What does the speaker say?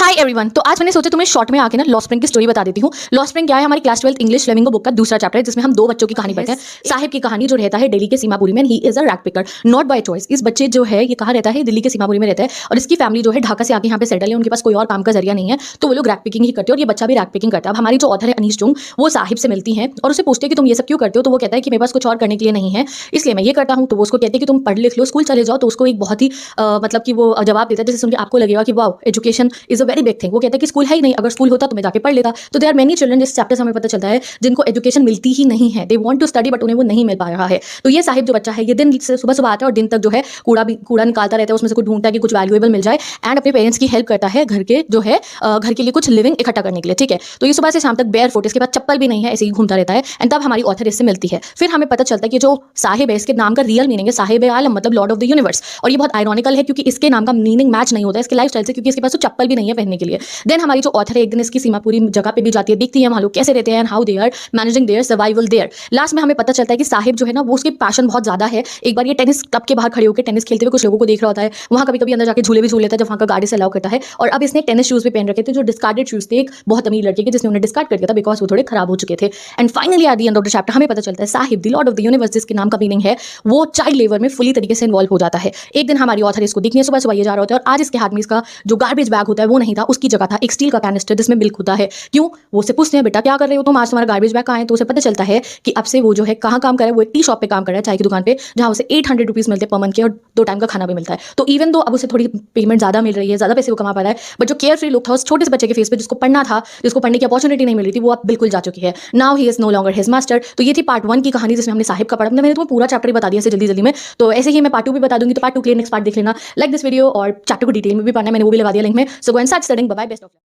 Hi everyone. तो आज मैंने सोचा तुम्हें शॉर्ट में आके ना लॉस्ट स्प्रिंग की स्टोरी बता देती हूँ। लॉस्ट स्प्रिंग क्या है? हमारी क्लास 12 इंग्लिश फ्लेमिंगो बुक का दूसरा चैप्टर है जिसमें हम दो बच्चों की कहानी पढ़ते हैं। साहिब की कहानी जो रहता है दिल्ली के सीमापुरी में, he is a rag picker not by choice. इस बच्चे जो है ये कहाँ रहता है? दिल्ली के सीमापुरी में रहता है और इसकी फैमिली जो है ढाका से आके यहाँ पे सेटल है। उनके पास कोई और काम का जरिया नहीं है तो वो लोग रैग पिकिंग ही करते हैं और ये बच्चा भी रैग पिकिंग करता है। अब हमारी जो ऑथर है अनीश जुंग, वो साहिब से मिलती है और उसे पूछते हैं कि तुम ये सब क्यों करते हो। तो वो कहता है कि मेरे पास कुछ और करने के लिए नहीं है इसलिए मैं ये करता हूँ। तो वो उसको कहते हैं कि तुम पढ़ लिख लो, स्कूल चले जाओ। तो उसको एक बहुत ही मतलब कि वो जवाब देता है जैसे सुन के आपको लगेगा कि wow education is a very big thing. वो कहता है कि स्कूल है ही नहीं, अगर स्कूल होता तो मैं जाके पढ़ लेता। तो देयर आर मेनी चिल्ड्रन, इस चैप्टर से हमें पता चलता है, जिनको एजुकेशन मिलती ही नहीं है। They want to study but उन्हें वो नहीं मिल पा रहा है। तो ये साहिब जो बच्चा है ये दिन से सुबह सुबह आता है और दिन तक जो है कूड़ा निकालता रहता है, उसमें से कुछ ढूंढता है कि कुछ वैल्यूएबल मिल जाए एंड अपने पेरेंट्स की हेल्प करता है घर के जो है घर के लिए कुछ लिविंग इकट्ठा करने के लिए। ठीक है, तो ये सुबह से शाम तक बेयर फुट, इसके बाद चप्पल भी नहीं है, ऐसे ही घूमता रहता है। एंड तब हमारी ऑथर इससे मिलती है। फिर हमें पता चलता है कि जो साहिब है इसके नाम का रियल मीनिंग है साहिब आलम, मतलब लॉर्ड ऑफ द यूनिवर्स। और ये बहुत आयरॉनिकल है क्योंकि इसके नाम का मीनिंग मैच नहीं होता है इसके लाइफस्टाइल से, क्योंकि इसके पास तो चप्पल भी नहीं है पहनने के लिए। देन हमारी जो ऑथर है एक दिन इसकी सीमापुरी जगह पे भी जाती है, देखती है वहाँ लोग कैसे रहते हैं and how they are managing their survival there. Last में हमें पता चलता है कि साहिब जो है ना वो उसकी पैशन बहुत ज्यादा है। एक बार ये टेनिस क्लब के बाहर खड़े होकर टेनिस खेलते हुए कुछ लोगों को देख रहा होता है, वहाँ कभी कभी अंदर जाके झूले भी झूल लेता है जब वहाँ का गाड़ी से अलाउ करता है। और अब इसने टेनिस शूज भी पहन रखे थे जो डिस्कार्डेड शूज थे एक बहुत अमीर लड़के के, जिसने उन्हें डिस्कार्ड कर दिया था बिकॉज वो थोड़े खराब हो चुके थे। And finally at the end of the chapter हमें पता चलता है Sahib the Lord of the universe, जिसके नाम का मीनिंग है वो चाइल्ड लेबर में फुली तरीके से इन्वॉल्व हो जाता है। एक दिन हमारी ऑथर इसको देखने सुबह सुबह ये जा रहा होता है और आज इसके हाथ में इसका जो गार्बेज बैग होता है वो नहीं था, उसकी जगह था एक स्टील का कैनिस्टर जिसमें मिल्क होता है। क्यों? वो उससे पूछते हैं बेटा क्या कर रहे हो तुम, आज तुम्हारा गार्बेज बैग कहाँ है? तो उसे पता चलता है कि अब से वो जो है कहाँ काम कर रहा है, वो एक टी शॉप पे काम कर रहा है, चाय की दुकान पे, जहाँ उसे 800 रुपीज मिलते हैं पर मंथ के और 2 टाइम का खाना भी मिलता है। तो इवन दो अब उसे थोड़ी पेमेंट ज्यादा मिल रही है, ज्यादा पैसे वो कमा पा रहा है, बट जो केयर फ्री लुक था उस छोटे से बच्चे के फेस पे जिसको पढ़ना था, जिसको पढ़ने की अपॉर्चुनिटी नहीं मिल रही थी, वो अब बिल्कुल जा चुकी है। Now he is no longer his master. तो ये थी पार्ट 1 की कहानी जिसमें हमने साहिब का पढ़ा। मैंने तुम्हें पूरा चैप्टर ही बता दिया जल्दी जल्दी में, तो ऐसे ही मैं पार्ट 2 भी बता दूंगी। तो पार्ट 2 के लिए नेक्स्ट पार्ट देख लेना, लाइक दिस वीडियो, और चैप्टर को डिटेल में भी पढ़ना है, मैंने वो भी लगा दिया लिंक में। So go and start studying. Bye bye, best of luck.